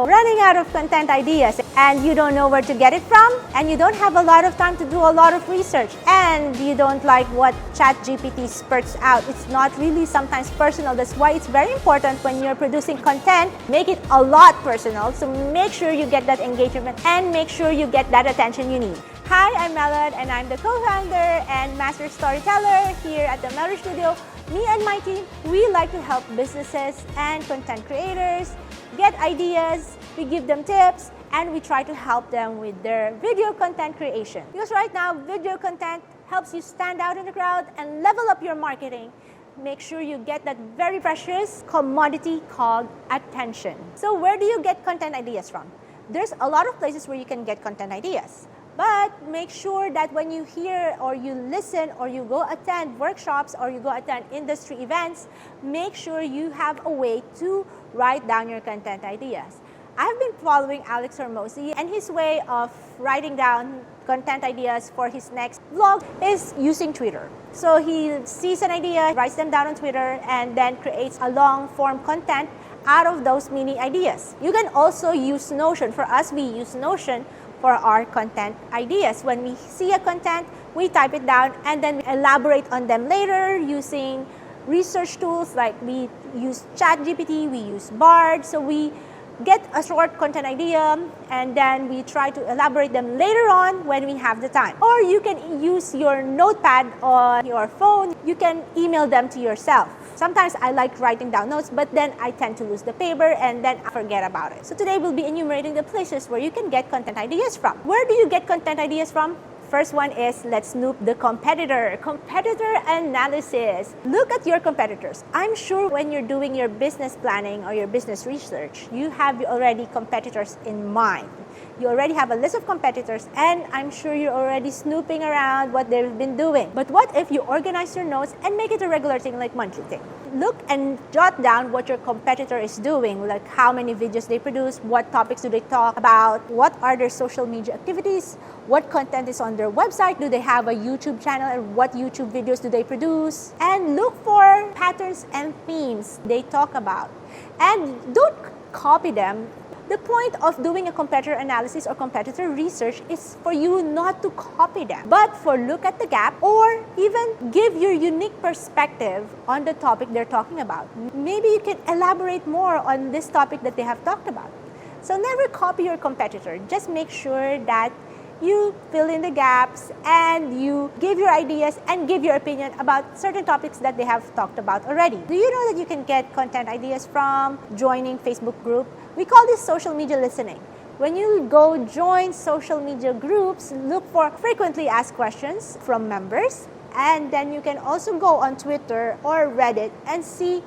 also running out of content ideas and you don't know where to get it from, and you don't have a lot of time to do a lot of research, and you don't like what ChatGPT spurts out. It's not really sometimes personal. That's why it's very important when you're producing content, make it a lot personal. So make sure you get that engagement and make sure you get that attention you need. Hi, I'm Melod, and I'm the co-founder and master storyteller here at the Melod Studio. Me and my team, we like to help businesses and content creators get ideas, we give them tips, and we try to help them with their video content creation. Because right now, video content helps you stand out in the crowd and level up your marketing. Make sure you get that very precious commodity called attention. So where do you get content ideas from? There's a lot of places where you can get content ideas. But make sure that when you hear or you listen or you go attend workshops or you go attend industry events, make sure you have a way to write down your content ideas. I've been following Alex Hormozi, and his way of writing down content ideas for his next vlog is using Twitter. So he sees an idea, writes them down on Twitter, and then creates a long form content out of those mini ideas. You can also use Notion. For us, we use Notion for our content ideas. When we see a content, we type it down and then we elaborate on them later using research tools like we use ChatGPT, we use Bard. So we get a short content idea and then we try to elaborate them later on when we have the time. Or you can use your notepad on your phone. You can email them to yourself. Sometimes I like writing down notes, but then I tend to lose the paper and then I forget about it. So today we'll be enumerating the places where you can get content ideas from. Where do you get content ideas from? First one is, let's snoop the competitor. Competitor analysis. Look at your competitors. I'm sure when you're doing your business planning or your business research, you have already competitors in mind. You already have a list of competitors, and I'm sure you're already snooping around what they've been doing. But what if you organize your notes and make it a regular thing, like monthly thing? Look and jot down what your competitor is doing, like how many videos they produce, what topics do they talk about, what are their social media activities, what content is on their website, do they have a YouTube channel, and what YouTube videos do they produce? And look for patterns and themes they talk about. And don't copy them. The point of doing a competitor analysis or competitor research is for you not to copy them, but for look at the gap or even give your unique perspective on the topic they're talking about. Maybe you can elaborate more on this topic that they have talked about. So never copy your competitor. Just make sure that you fill in the gaps and you give your ideas and give your opinion about certain topics that they have talked about already. Do you know that you can get content ideas from joining Facebook group? We call this social media listening. When you go join social media groups, look for frequently asked questions from members, and then you can also go on Twitter or Reddit and see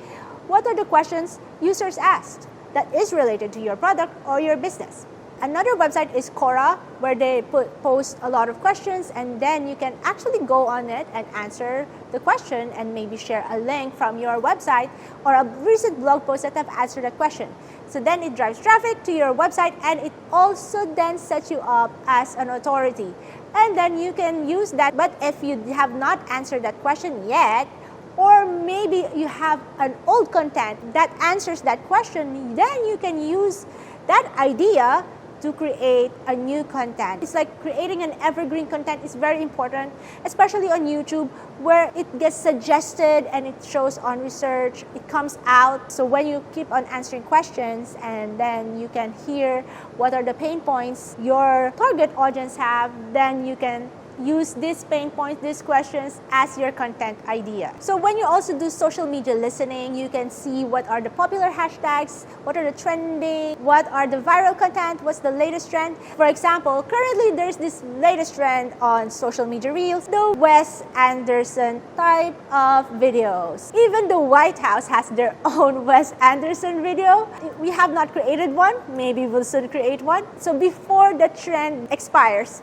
what are the questions users asked that is related to your product or your business. Another website is Quora, where they post a lot of questions, and then you can actually go on it and answer the question and maybe share a link from your website or a recent blog post that have answered that question. So then it drives traffic to your website, and it also then sets you up as an authority. And then you can use that, but if you have not answered that question yet, or maybe you have an old content that answers that question, then you can use that idea to create a new content. It's like creating an evergreen content is very important, especially on YouTube, where it gets suggested and it shows on research, it comes out. So when you keep on answering questions and then you can hear what are the pain points your target audience have, then you can use these pain points, these questions as your content idea. So when you also do social media listening, you can see what are the popular hashtags, what are the trending, what are the viral content, what's the latest trend. For example, currently there's this latest trend on social media reels, the Wes Anderson type of videos. Even the White House has their own Wes Anderson video. We have not created one, maybe we'll soon create one. So before the trend expires,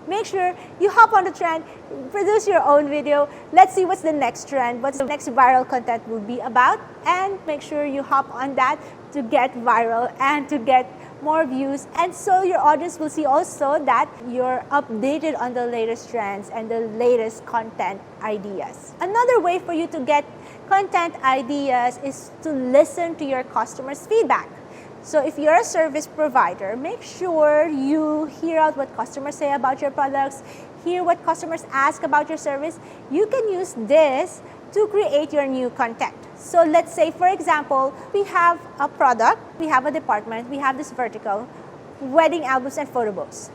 make sure you hop on the trend, produce your own video. Let's see what's the next trend, what's the next viral content will be about, and make sure you hop on that to get viral and to get more views. And so your audience will see also that you're updated on the latest trends and the latest content ideas. Another way for you to get content ideas is to listen to your customers' feedback. So if you're a service provider, make sure you hear out what customers say about your products, hear what customers ask about your service. You can use this to create your new content. So let's say, for example, we have a product, we have a department, we have this vertical, wedding albums and photo books.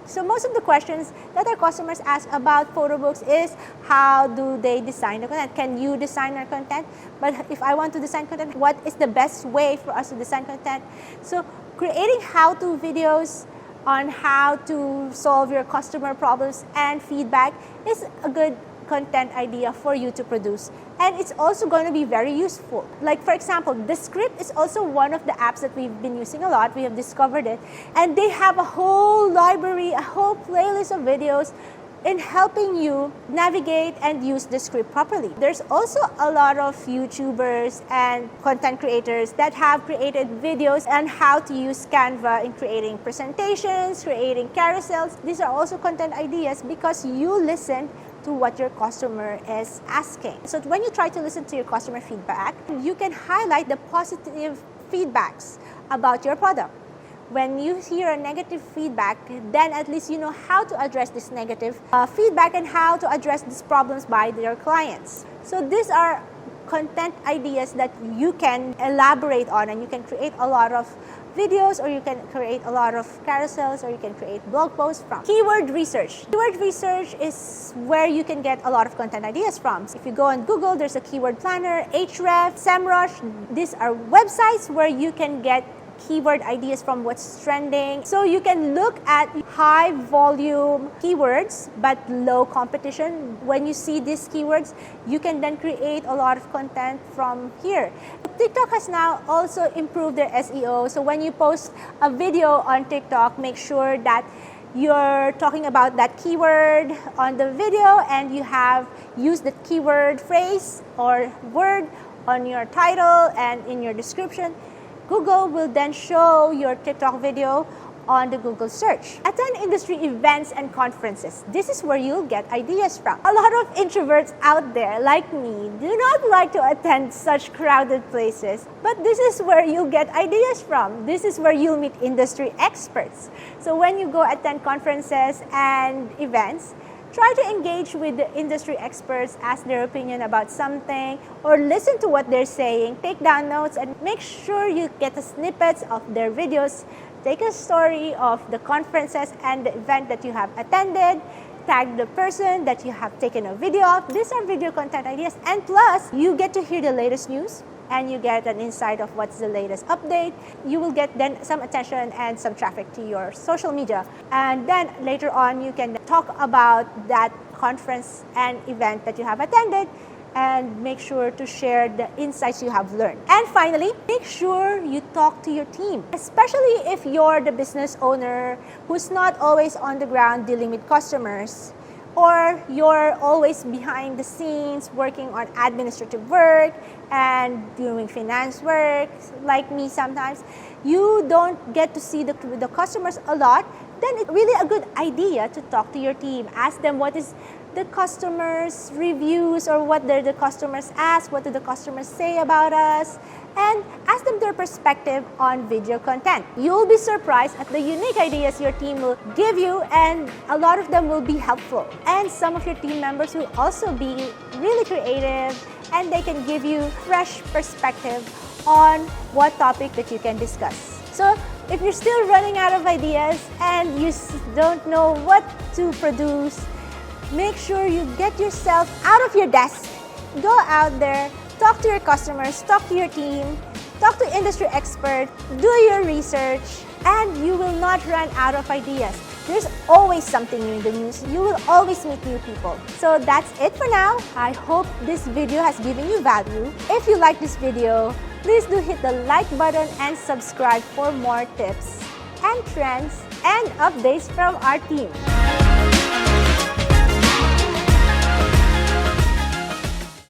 So most of the questions that our customers ask about photo books is, how do they design the content? Can you design our content? But if I want to design content, what is the best way for us to design content? So creating how-to videos on how to solve your customer problems and feedback is a good content idea for you to produce, and it's also going to be very useful. Like, for example, the script is also one of the apps that we've been using a lot. We have discovered it, and they have a whole library, a whole playlist of videos in helping you navigate and use the script properly. There's also a lot of YouTubers and content creators that have created videos on how to use Canva in creating presentations, creating carousels. These are also content ideas because you listen to what your customer is asking. So when you try to listen to your customer feedback, you can highlight the positive feedbacks about your product. When you hear a negative feedback, then at least you know how to address this negative feedback and how to address these problems by your clients. So these are content ideas that you can elaborate on, and you can create a lot of videos, or you can create a lot of carousels, or you can create blog posts from. Keyword research. Keyword research is where you can get a lot of content ideas from. So if you go on Google, there's a keyword planner, Ahrefs, SEMrush. These are websites where you can get keyword ideas from what's trending. So you can look at high volume keywords but low competition. When you see these keywords, you can then create a lot of content from here. TikTok has now also improved their SEO. So when you post a video on TikTok, make sure that you're talking about that keyword on the video and you have used the keyword phrase or word on your title and in your description. Google will then show your TikTok video on the Google search. Attend industry events and conferences. This is where you'll get ideas from. A lot of introverts out there, like me, do not like to attend such crowded places, but this is where you'll get ideas from. This is where you'll meet industry experts. So when you go attend conferences and events, try to engage with the industry experts, ask their opinion about something, or listen to what they're saying, take down notes, and make sure you get the snippets of their videos. Take a story of the conferences and the event that you have attended, tag the person that you have taken a video of. These are video content ideas, and plus, you get to hear the latest news, and you get an insight of what's the latest update. You will get then some attention and some traffic to your social media. And then later on, you can talk about that conference and event that you have attended and make sure to share the insights you have learned. And finally, make sure you talk to your team, especially if you're the business owner who's not always on the ground dealing with customers, or you're always behind the scenes working on administrative work and doing finance work, like me sometimes. You don't get to see the customers a lot, then it's really a good idea to talk to your team. Ask them what is the customers' reviews, or what the customers ask, what do the customers say about us, and ask them their perspective on video content. You'll be surprised at the unique ideas your team will give you, and a lot of them will be helpful. And some of your team members will also be really creative, and they can give you fresh perspective on what topic that you can discuss. So if you're still running out of ideas and you don't know what to produce, make sure you get yourself out of your desk, go out there, talk to your customers, talk to your team, talk to industry experts, do your research, and you will not run out of ideas. There's always something new in the news. You will always meet new people. So that's it for now. I hope this video has given you value. If you like this video, please do hit the like button and subscribe for more tips and trends and updates from our team.